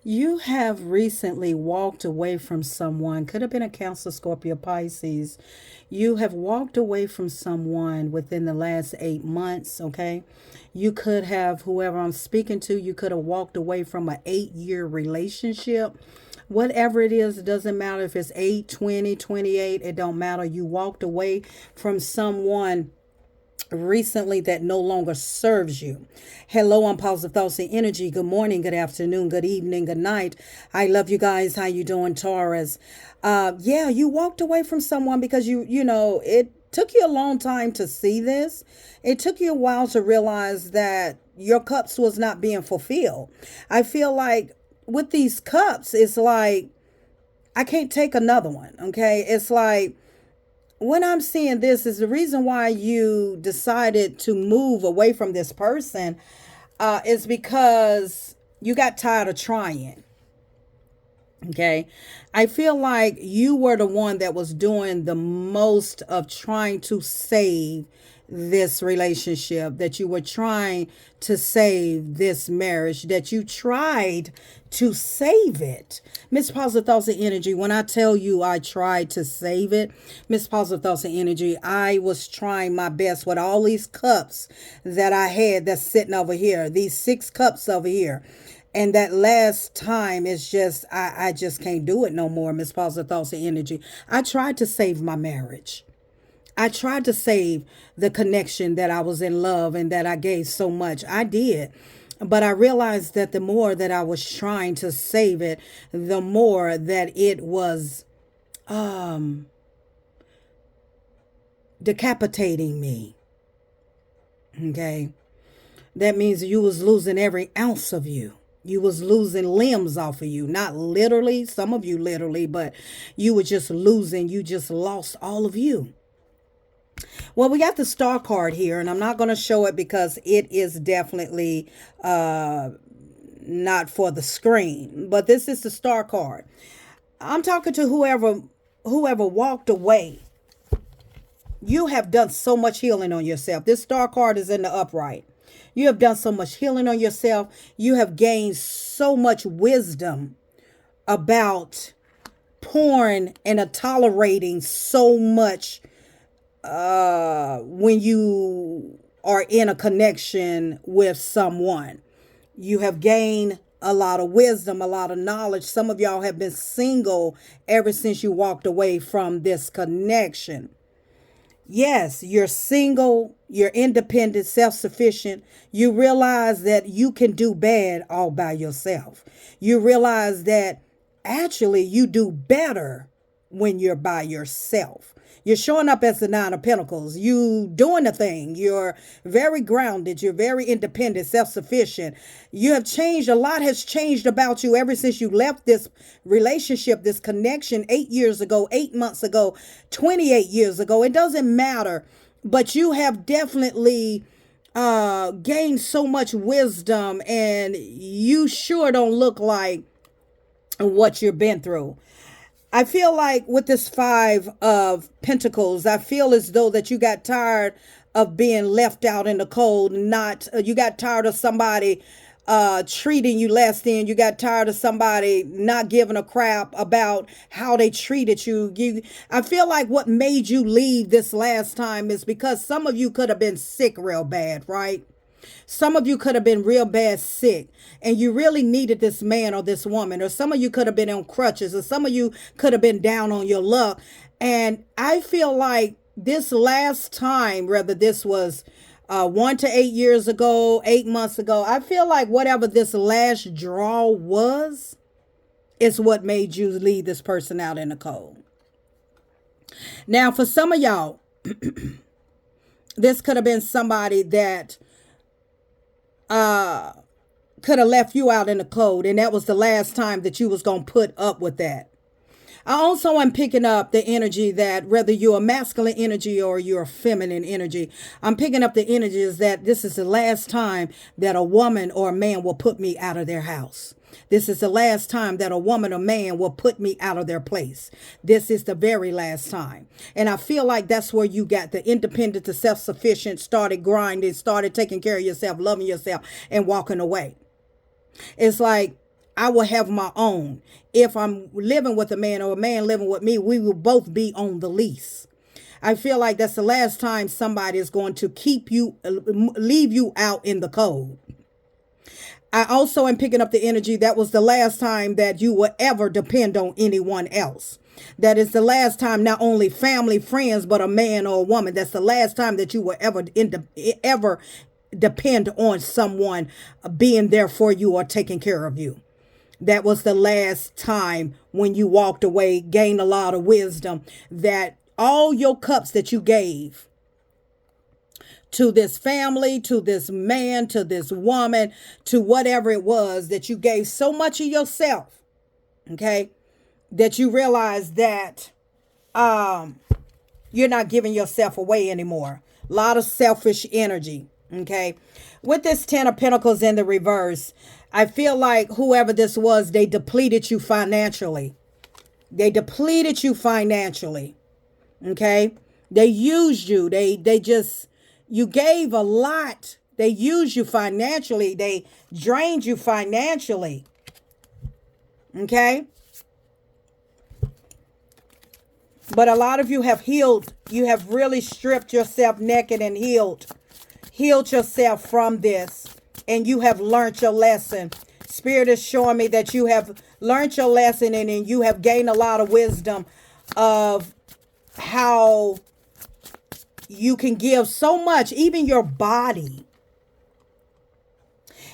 You have recently walked away from someone, could have been a Cancer, Scorpio, Pisces. You have walked away from someone within the last 8 months, okay? You could have, whoever I'm speaking to, you could have walked away from an 8-year relationship. Whatever it is, it doesn't matter if it's 8, 20, 28, it don't matter. You walked away from someone recently that no longer serves you. Hello, I'm Positive Thoughts and Energy. Good morning, good afternoon, good evening, good night. I love you guys. How you doing, Taurus? Yeah, you walked away from someone because it took you a long time to see this. It took you a while to realize that your cups was not being fulfilled. I feel like with these cups, it's like I can't take another one. Okay, it's like when I'm seeing this is the reason why you decided to move away from this person is because you got tired of trying. Okay. I feel like you were the one that was doing the most of trying to save this relationship, that you were trying to save this marriage, that you tried to save it. Miss Positive Thoughts and Energy, when I tell you I tried to save it, Miss Positive Thoughts and Energy, I was trying my best with all these cups that I had that's sitting over here, these 6 cups over here. And that last time is just, I just can't do it no more, Miss Positive Thoughts and Energy. I tried to save my marriage. I tried to save the connection that I was in love and that I gave so much. I did. But I realized that the more that I was trying to save it, the more that it was decapitating me. Okay. That means you was losing every ounce of you. You was losing limbs off of you. Not literally, some of you literally, but you were just losing. You just lost all of you. Well, we got the star card here, and I'm not going to show it because it is definitely not for the screen. But this is the star card. I'm talking to whoever walked away. You have done so much healing on yourself. This star card is in the upright. You have done so much healing on yourself. You have gained so much wisdom about pouring and tolerating so much when you are in a connection with someone. You have gained a lot of wisdom, a lot of knowledge. Some of y'all have been single ever since you walked away from this connection. Yes, you're single, you're independent, self sufficient. You realize that you can do bad all by yourself. You realize that actually you do better when you're by yourself. You're showing up as the Nine of Pentacles. You doing the thing. You're very grounded. You're very independent, self-sufficient. You have changed. A lot has changed about you ever since you left this relationship, this connection 8 years ago, 8 months ago, 28 years ago. It doesn't matter. But you have definitely gained so much wisdom, and you sure don't look like what you've been through. I feel like with this 5 of Pentacles, I feel as though that you got tired of being left out in the cold. Not you got tired of somebody treating you less than. You got tired of somebody not giving a crap about how they treated you. I feel like what made you leave this last time is because some of you could have been sick real bad, right? Some of you could have been real bad sick and you really needed this man or this woman, or some of you could have been on crutches, or some of you could have been down on your luck. And I feel like this last time, whether this was 1 to 8 years ago, 8 months ago, I feel like whatever this last draw was, is what made you leave this person out in the cold. Now, for some of y'all, this could have been somebody that could have left you out in the cold, and that was the last time that you was going to put up with that. I also am picking up the energy that whether you're a masculine energy or you're a feminine energy, I'm picking up the energies that this is the last time that a woman or a man will put me out of their house. This is the last time that a woman or man will put me out of their place. This is the very last time. And I feel like that's where you got the independent, the self-sufficient, started grinding, started taking care of yourself, loving yourself, and walking away. It's like, I will have my own. If I'm living with a man or a man living with me, we will both be on the lease. I feel like that's the last time somebody is going to keep you, leave you out in the cold. I also am picking up the energy that was the last time that you will ever depend on anyone else. That is the last time, not only family, friends, but a man or a woman. That's the last time that you will ever depend on someone being there for you or taking care of you. That was the last time when you walked away, gained a lot of wisdom, that all your cups that you gave to this family, to this man, to this woman, to whatever it was, that you gave so much of yourself, okay, that you realize that you're not giving yourself away anymore. A lot of selfish energy, okay. With this 10 of Pentacles in the reverse, I feel like whoever this was, they depleted you financially. They depleted you financially, okay. They used you. They just, you gave a lot. They used you financially. They drained you financially, okay. But a lot of you have healed. You have really stripped yourself naked and healed yourself from this, and you have learned your lesson. Spirit is showing me that you have learned your lesson, and you have gained a lot of wisdom of how you can give so much, even your body.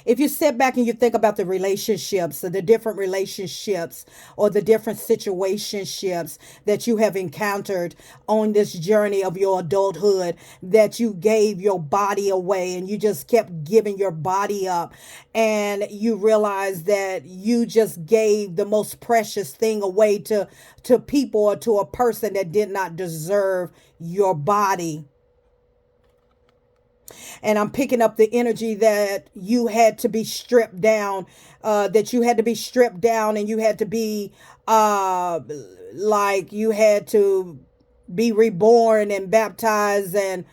If you sit back and you think about the relationships, or the different relationships, or the different situationships that you have encountered on this journey of your adulthood, that you gave your body away and you just kept giving your body up, and you realize that you just gave the most precious thing away to people, or to a person that did not deserve your body. And I'm picking up the energy that you had to be stripped down, that you had to be stripped down, and you had to be like you had to be reborn and baptized, and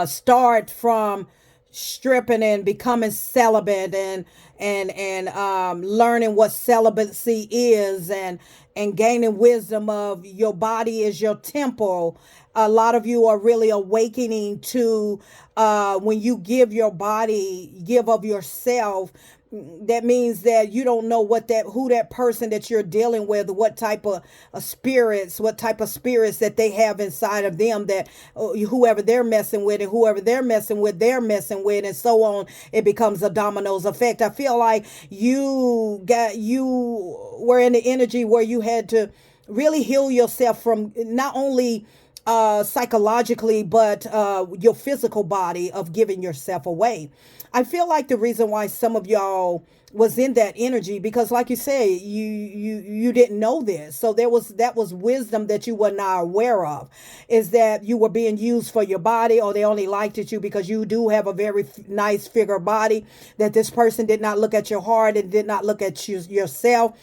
start from stripping and becoming celibate, and learning what celibacy is, and gaining wisdom of your body is your temple. A lot of you are really awakening to when you give your body, give of yourself. That means that you don't know who that person that you're dealing with, what type of spirits that they have inside of them, that whoever they're messing with, and whoever they're messing with, and so on. It becomes a dominoes effect. I feel like you were in the energy where you had to really heal yourself from not only psychologically, but your physical body, of giving yourself away. I feel like the reason why some of y'all was in that energy, because like you say, you didn't know this, so that was wisdom that you were not aware of, is that you were being used for your body, or they only liked you because you do have a very nice figure body, that this person did not look at your heart and did not look at yourself.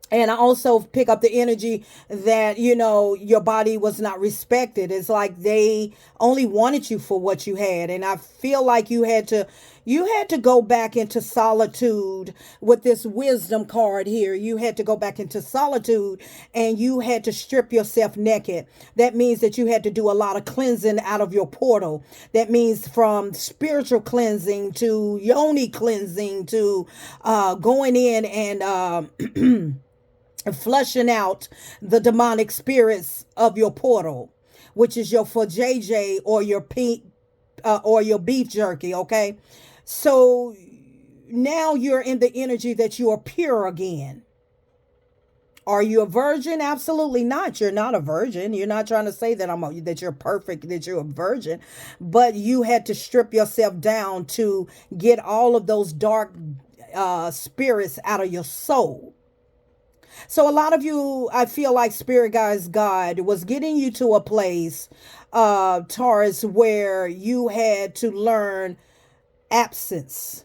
And I also pick up the energy that, your body was not respected. It's like they only wanted you for what you had. And I feel like you had to go back into solitude with this wisdom card here. You had to go back into solitude, and you had to strip yourself naked. That means that you had to do a lot of cleansing out of your portal. That means from spiritual cleansing to yoni cleansing to going in and flushing out the demonic spirits of your portal, which is your for JJ, or your or your beef jerky. Okay, so now you're in the energy that you are pure again. Are you a virgin? Absolutely not. You're not a virgin. You're not trying to say that that you're perfect, that you're a virgin, but you had to strip yourself down to get all of those dark spirits out of your soul. So a lot of you, I feel like Spirit Guys, God was getting you to a place, Taurus, where you had to learn absence.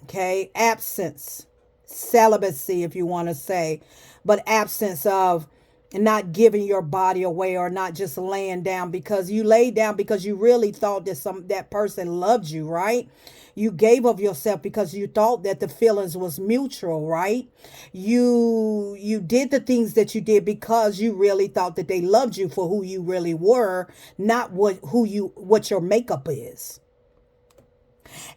Okay, absence, celibacy, if you want to say, but absence of and not giving your body away, or not just laying down because you laid down because you really thought that that person loved you, right? You gave of yourself because you thought that the feelings was mutual, right? You did the things that you did because you really thought that they loved you for who you really were, not what your makeup is.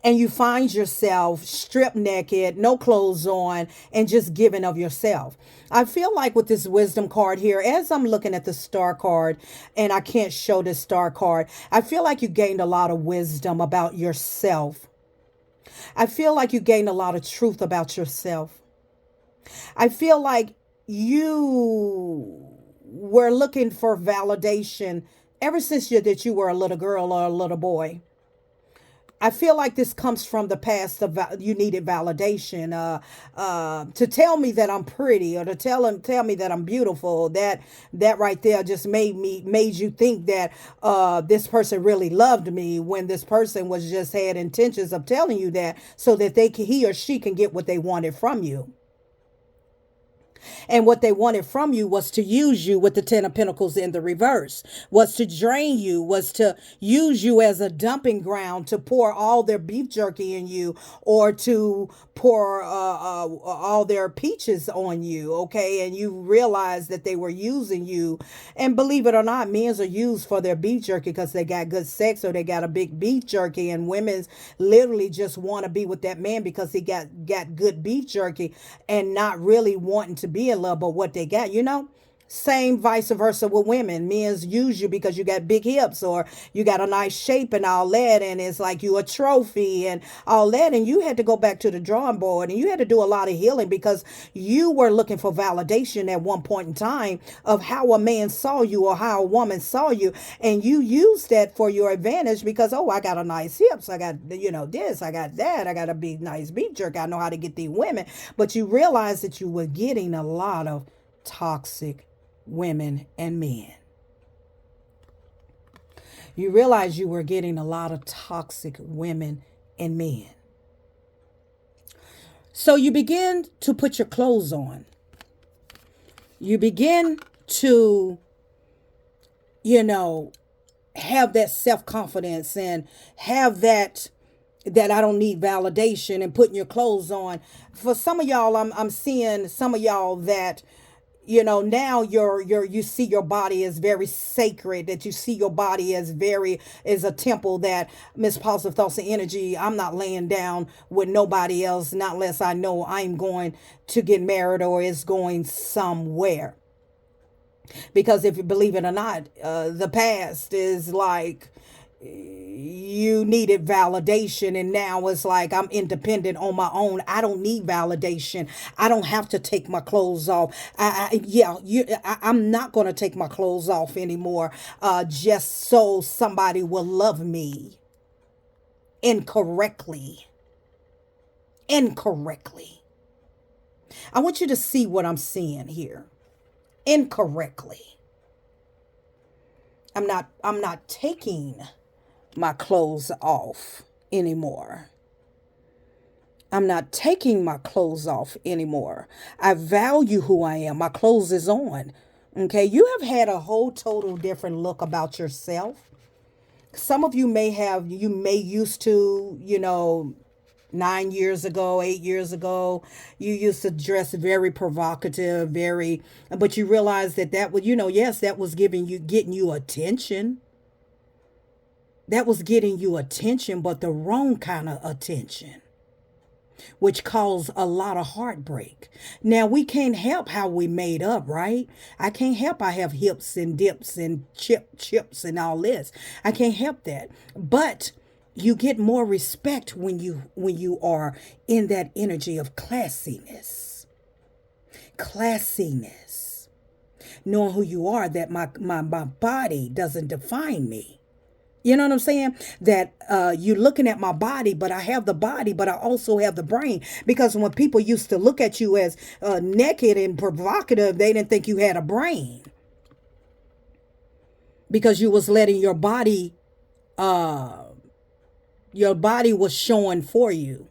And you find yourself stripped naked, no clothes on, and just giving of yourself. I feel like with this wisdom card here, as I'm looking at the star card, and I can't show this star card, I feel like you gained a lot of wisdom about yourself. I feel like you gained a lot of truth about yourself. I feel like you were looking for validation ever since that you were a little girl or a little boy. I feel like this comes from the past of you needed validation, to tell me that I'm pretty, or to tell me that I'm beautiful. That right there just made you think that this person really loved me, when this person was just had intentions of telling you that so that he or she can get what they wanted from you. And what they wanted from you was to use you with the Ten of Pentacles in the reverse, was to drain you, was to use you as a dumping ground to pour all their beef jerky in you, or to pour all their peaches on you, okay? And you realize that they were using you. And believe it or not, men's are used for their beef jerky because they got good sex or they got a big beef jerky, and women's literally just want to be with that man because he got good beef jerky, and not really wanting to be in love, but what they got, same vice versa with women. Men's use you because you got big hips, or you got a nice shape and all that, and it's like you a trophy and all that, and you had to go back to the drawing board, and you had to do a lot of healing because you were looking for validation at one point in time of how a man saw you or how a woman saw you, and you used that for your advantage because, oh, I got a nice hips, I got this, I got that, I got a big nice beef jerk, I know how to get these women. But you realized that you were getting a lot of toxic women and men. You realize you were getting a lot of toxic women and men. So you begin to put your clothes on. You begin to, have that self-confidence and have that I don't need validation, and putting your clothes on. For some of y'all, I'm seeing some of y'all that now you see your body as very sacred, that you see your body as a temple, that Miss Positive Thoughts and Energy, I'm not laying down with nobody else, not unless I know I'm going to get married or is going somewhere. Because if you believe it or not, the past is like you needed validation, and now it's like I'm independent on my own. I don't need validation. I don't have to take my clothes off. I'm not going to take my clothes off anymore, just so somebody will love me incorrectly. I want you to see what I'm seeing here. Incorrectly. I'm not taking my clothes off anymore. I'm not taking my clothes off anymore. I value who I am. My clothes is on. Okay, you have had a whole total different look about yourself. Some of you may used to, 9 years ago, 8 years ago, you used to dress very provocative, but you realized that was, yes, that was getting you attention. That was getting you attention, but the wrong kind of attention, which caused a lot of heartbreak. Now, we can't help how we made up, right? I can't help I have hips and dips and chips and all this. I can't help that. But you get more respect when you are in that energy of classiness. Classiness. Knowing who you are, that my body doesn't define me. You know what I'm saying? That you're looking at my body, but I have the body, but I also have the brain. Because when people used to look at you as naked and provocative, they didn't think you had a brain. Because you was letting your body was showing for you.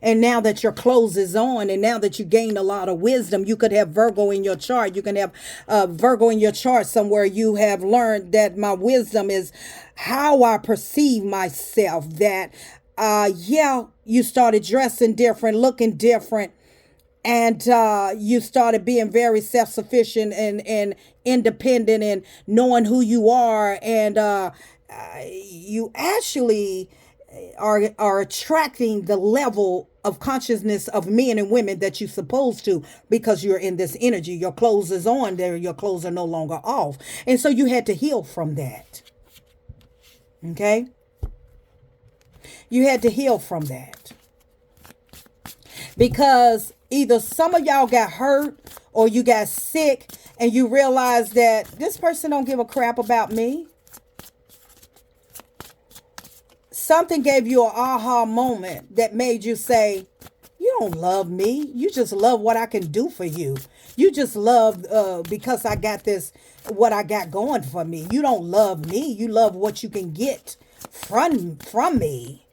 And now that your clothes is on, and now that you gained a lot of wisdom, you could have Virgo in your chart. You can have Virgo in your chart somewhere. You have learned that my wisdom is how I perceive myself. That, yeah, you started dressing different, looking different, and you started being very self-sufficient and independent and knowing who you are, and you actually are attracting the level of consciousness of men and women that you're supposed to, because you're in this energy. Your clothes is on there, your clothes are no longer off, and so you had to heal from that. Okay, you had to heal from that, because either some of y'all got hurt or you got sick and you realize that this person don't give a crap about me. Something gave you an aha moment that made you say, you don't love me. You just love what I can do for you. You just love because I got this, what I got going for me. You don't love me. You love what you can get from me.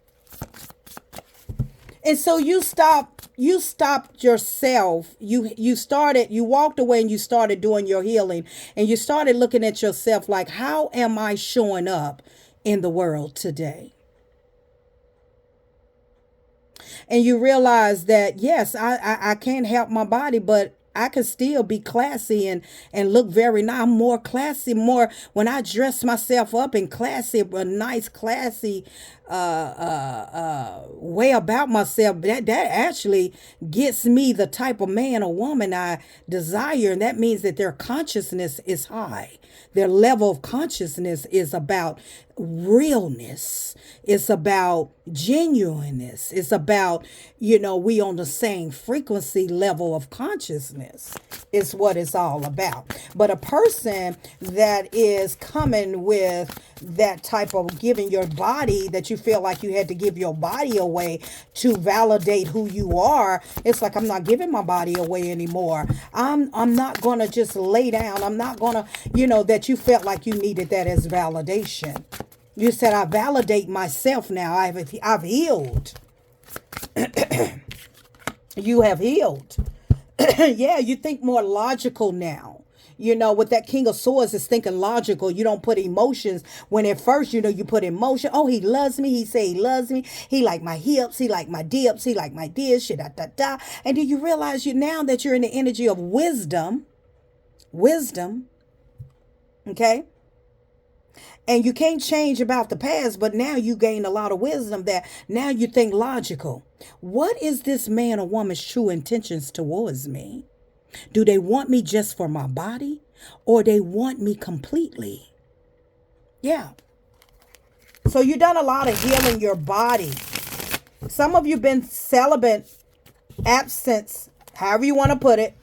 And so you stopped yourself. You walked away and you started doing your healing, and you started looking at yourself like, how am I showing up in the world today? And you realize that, yes, I can't help my body, but I can still be classy and look very nice. I'm more classy, more when I dress myself up in classy, a nice, classy way about myself. That actually gets me the type of man or woman I desire. And that means that their consciousness is high. Their level of consciousness is about realness. It's about genuineness. It's about, we on the same frequency level of consciousness is what it's all about. But a person that is coming with that type of giving your body, that you feel like you had to give your body away to validate who you are, it's like, I'm not giving my body away anymore. I'm not going to just lay down. I'm not going to, that you felt like you needed that as validation. You said, I validate myself now. I've healed. You have healed. Yeah, you think more logical now. With that King of Swords is thinking logical. You don't put emotions when at first, you put emotion. Oh, he loves me. He say he loves me. He like my hips. He like my dips. He like my this, shit, da, da, da. And then you realize now that you're in the energy of wisdom, okay? And you can't change about the past, but now you gain a lot of wisdom that now you think logical. What is this man or woman's true intentions towards me? Do they want me just for my body, or they want me completely? Yeah. So you've done a lot of healing your body. Some of you been celibate, absence, however you want to put it,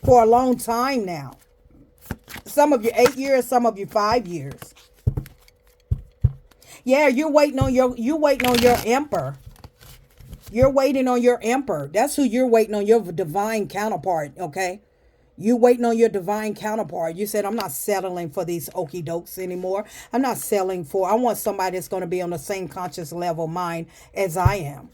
for a long time now. Some of you 8 years, some of you 5 years. Yeah, you're waiting on your emperor. You're waiting on your emperor. That's who you're waiting on, your divine counterpart, okay? You waiting on your divine counterpart. You said, I'm not settling for these okie dokes anymore. I want somebody that's going to be on the same conscious level mind as I am.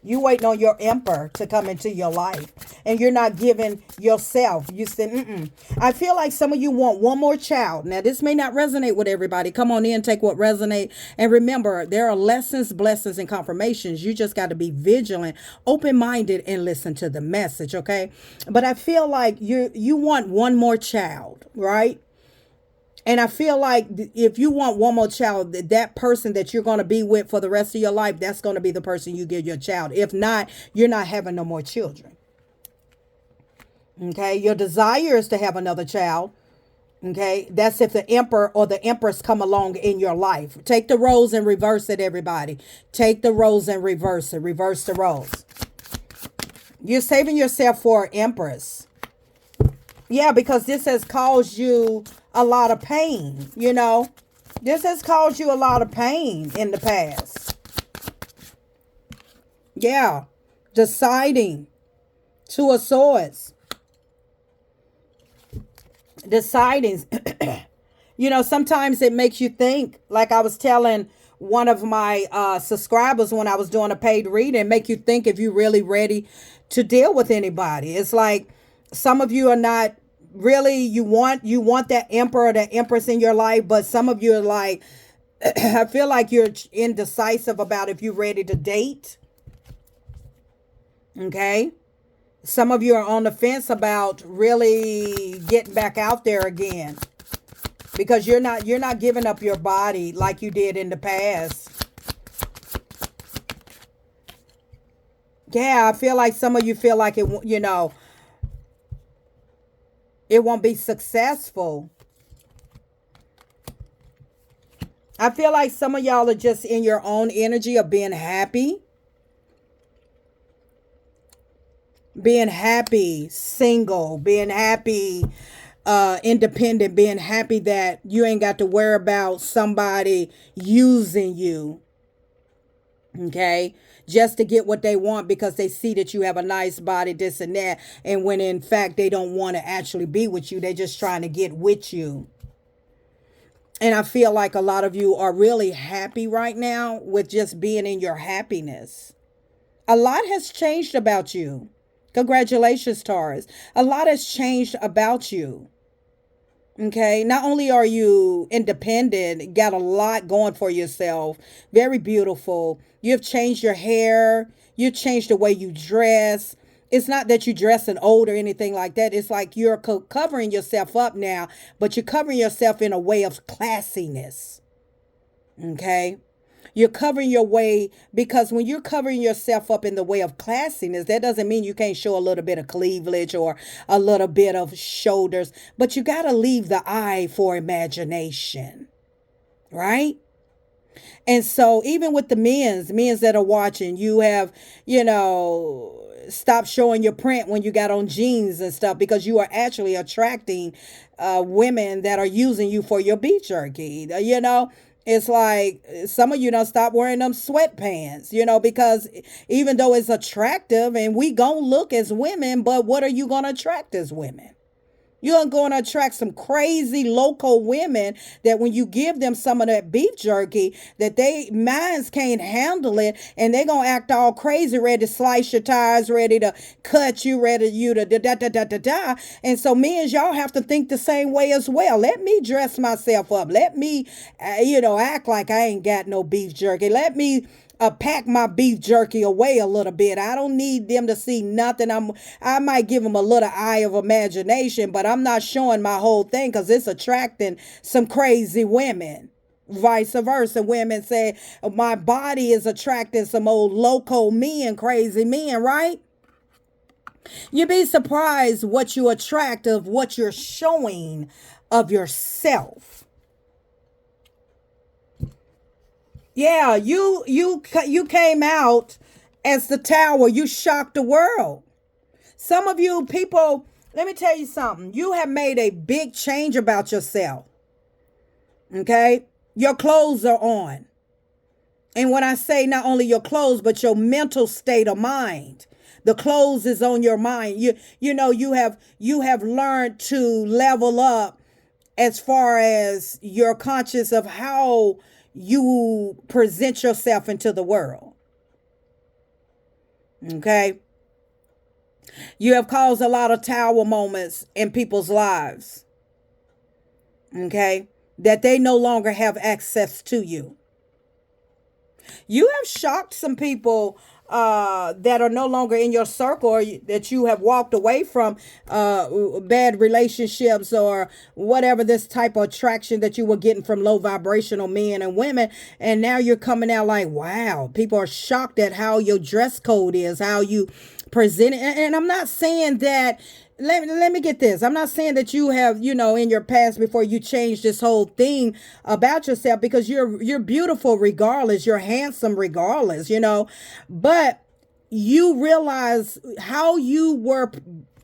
You waiting on your emperor to come into your life, and you're not giving yourself. You said, I feel like some of you want one more child. Now, this may not resonate with everybody. Come on in, take what resonate. And remember, there are lessons, blessings, and confirmations. You just got to be vigilant, open-minded, and listen to the message, okay? But I feel like you want one more child, right? And I feel like if you want one more child, that person that you're going to be with for the rest of your life, that's going to be the person you give your child. If not, you're not having no more children. Okay. Your desire is to have another child. Okay. That's if the emperor or the empress come along in your life. Take the roles and reverse it, everybody. Take the roles and reverse it. Reverse the roles. You're saving yourself for an empress. Yeah, because this has caused you a lot of pain, This has caused you a lot of pain in the past. Yeah. Deciding. Two of Swords. Deciding. Sometimes it makes you think, like I was telling one of my subscribers when I was doing a paid reading, make you think if you're really ready to deal with anybody. It's like some of you are not really, you want that emperor or that empress in your life, but some of you are like, I feel like you're indecisive about if you're ready to date. Okay. Some of you are on the fence about really getting back out there again because you're not giving up your body like you did in the past. Yeah, I feel like some of you feel like it won't be successful. I feel like some of y'all are just in your own energy of being happy, single, being happy, independent, being happy that you ain't got to worry about somebody using you. Okay. Just to get what they want because they see that you have a nice body, this and that. And when in fact they don't want to actually be with you, they're just trying to get with you. And I feel like a lot of you are really happy right now with just being in your happiness. A lot has changed about you. Congratulations, Taurus. A lot has changed about you. Okay. Not only are you independent, got a lot going for yourself, very beautiful. You've changed your hair, you've changed the way you dress. It's not that you dressing old or anything like that. It's like you're covering yourself up now, but you're covering yourself in a way of classiness. Okay. You're covering your way because when you're covering yourself up in the way of classiness, that doesn't mean you can't show a little bit of cleavage or a little bit of shoulders, but you got to leave the eye for imagination, right? And so even with the men's that are watching, you have, stop showing your print when you got on jeans and stuff because you are actually attracting women that are using you for your beef jerky. It's like some of you don't stop wearing them sweatpants, because even though it's attractive and we gonna look as women, but what are you gonna attract as women? You're going to attract some crazy local women that when you give them some of that beef jerky, that they minds can't handle it, and they're going to act all crazy, ready to slice your tires, ready to cut you, ready you to da da da da da da. And so me and y'all have to think the same way as well. Let me dress myself up. Let me, act like I ain't got no beef jerky. Let me pack my beef jerky away a little bit. I don't need them to see nothing. I might give them a little eye of imagination, but I'm not showing my whole thing because it's attracting some crazy women. Vice versa, women say my body is attracting some old loco men, crazy men, right? You'd be surprised what you attract of what you're showing of yourself. Yeah, you came out as the tower. You shocked the world. Some of you people, let me tell you something. You have made a big change about yourself. Okay? Your clothes are on. And when I say not only your clothes, but your mental state of mind. The clothes is on your mind. You have learned to level up as far as you're conscious of how you present yourself into the world. Okay. You have caused a lot of tower moments in people's lives. Okay. That they no longer have access to you. You have shocked some people that are no longer in your circle or that you have walked away from bad relationships or whatever, this type of attraction that you were getting from low vibrational men and women. And now you're coming out like, wow, people are shocked at how your dress code is, how you present it. And I'm not saying that, let me get this. I'm not saying that you have, in your past before you changed this whole thing about yourself, because you're beautiful regardless. You're handsome regardless, but you realize how you were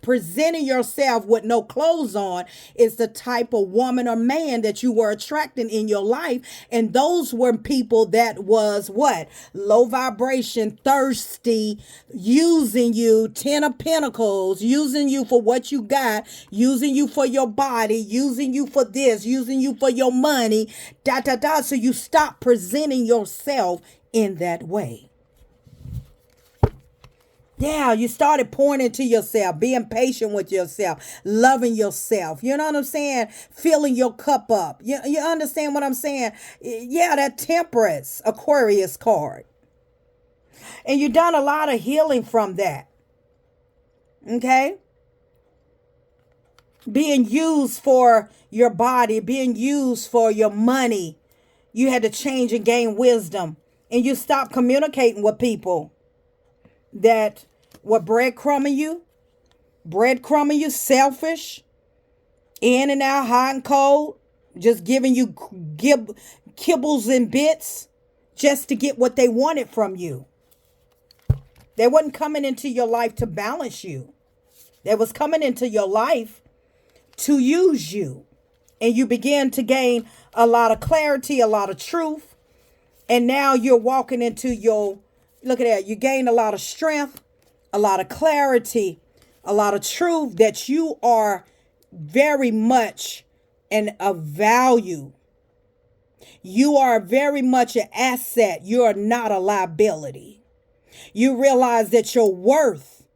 presenting yourself with no clothes on is the type of woman or man that you were attracting in your life. And those were people that was what? Low vibration, thirsty, using you, 10 of pentacles, using you for what you got, using you for your body, using you for this, using you for your money, da da da. So you stop presenting yourself in that way. Yeah, you started pouring into yourself, being patient with yourself, loving yourself. You know what I'm saying? Filling your cup up. You understand what I'm saying? Yeah, that Temperance Aquarius card. And you've done a lot of healing from that. Okay? Being used for your body, being used for your money. You had to change and gain wisdom. And you stopped communicating with people that were breadcrumbing you, selfish, in and out, hot and cold, just giving you kibbles and bits just to get what they wanted from you. They wasn't coming into your life to balance you. They was coming into your life to use you. And you began to gain a lot of clarity, a lot of truth. And now you're walking into your, look at that, you gain a lot of strength, a lot of clarity, a lot of truth that you are very much of value. You are very much an asset. You are not a liability. You realize that your worth,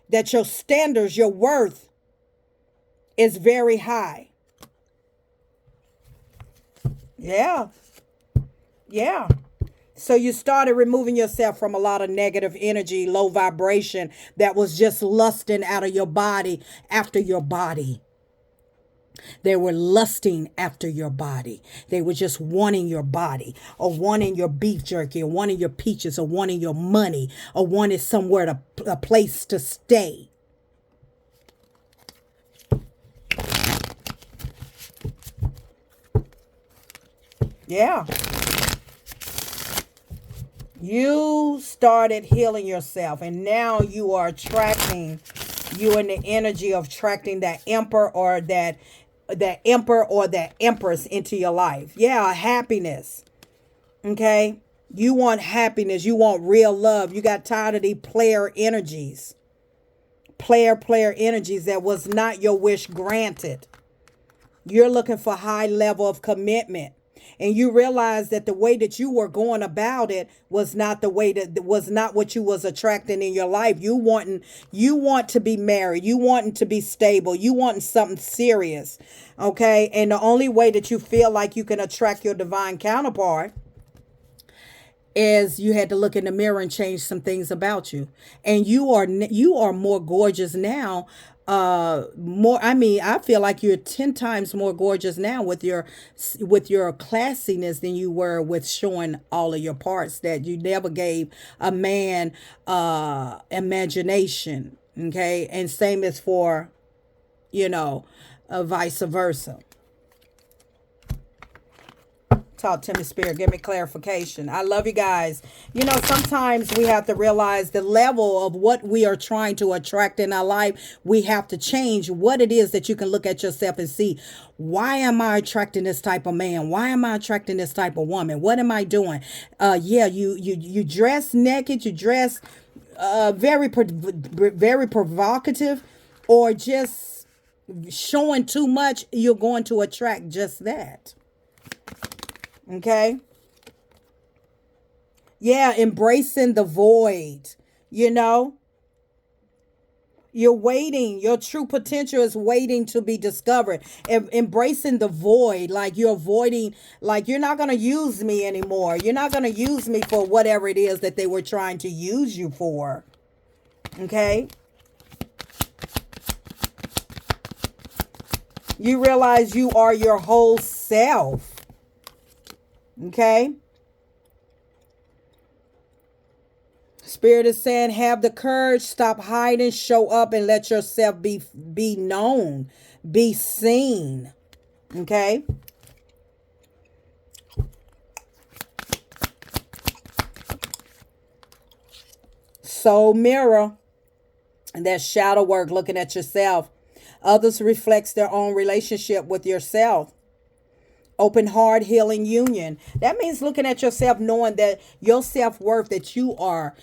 that your standards, your worth is very high. Yeah. Yeah. So you started removing yourself from a lot of negative energy, low vibration that was just lusting out of your body after your body. They were lusting after your body. They were just wanting your body, or wanting your beef jerky, or wanting your peaches, or wanting your money, or wanting somewhere a place to stay. Yeah. You started healing yourself, and now you are attracting, you in the energy of attracting that emperor or that empress into your life. Yeah, happiness. Okay? You want happiness. You want real love. You got tired of these player energies. Player energies that was not your wish granted. You're looking for high level of commitment. And you realize that the way that you were going about it was not the way that was not what you was attracting in your life. You want to be married. You wanting to be stable. You wanting something serious. Okay. And the only way that you feel like you can attract your divine counterpart is you had to look in the mirror and change some things about you. And you are more gorgeous now. I feel like you're 10 times more gorgeous now with your classiness than you were with showing all of your parts that you never gave a man imagination. Okay. And same as for, vice versa. Talk to me, Spirit. Give me clarification. I love you guys. Sometimes we have to realize the level of what we are trying to attract in our life. We have to change what it is that you can look at yourself and see. Why am I attracting this type of man? Why am I attracting this type of woman? What am I doing? You dress naked. You dress very provocative, or just showing too much. You're going to attract just that. Okay. Yeah, embracing the void. You're waiting. Your true potential is waiting to be discovered. Embracing the void, like you're avoiding, like you're not going to use me anymore. You're not going to use me for whatever it is that they were trying to use you for. Okay. You realize you are your whole self. Okay. Spirit is saying, have the courage, stop hiding, show up, and let yourself be known, be seen. Okay. Soul mirror. And that shadow work, looking at yourself. Others reflects their own relationship with yourself. Open heart healing union. That means looking at yourself, knowing that your self-worth, that you are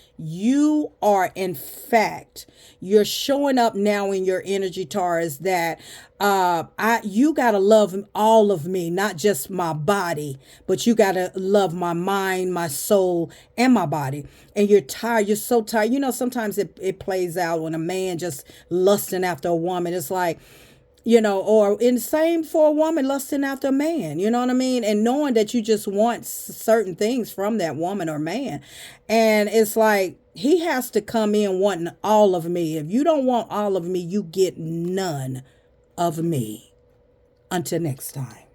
in fact, you're showing up now in your energy, Taurus, that you gotta love all of me, not just my body, but you gotta love my mind, my soul, and my body. And you're tired, you're so tired. Sometimes it plays out when a man just lusting after a woman. It's like, or in the same for a woman lusting after a man, you know what I mean? And knowing that you just want certain things from that woman or man. And it's like, he has to come in wanting all of me. If you don't want all of me, you get none of me. Until next time.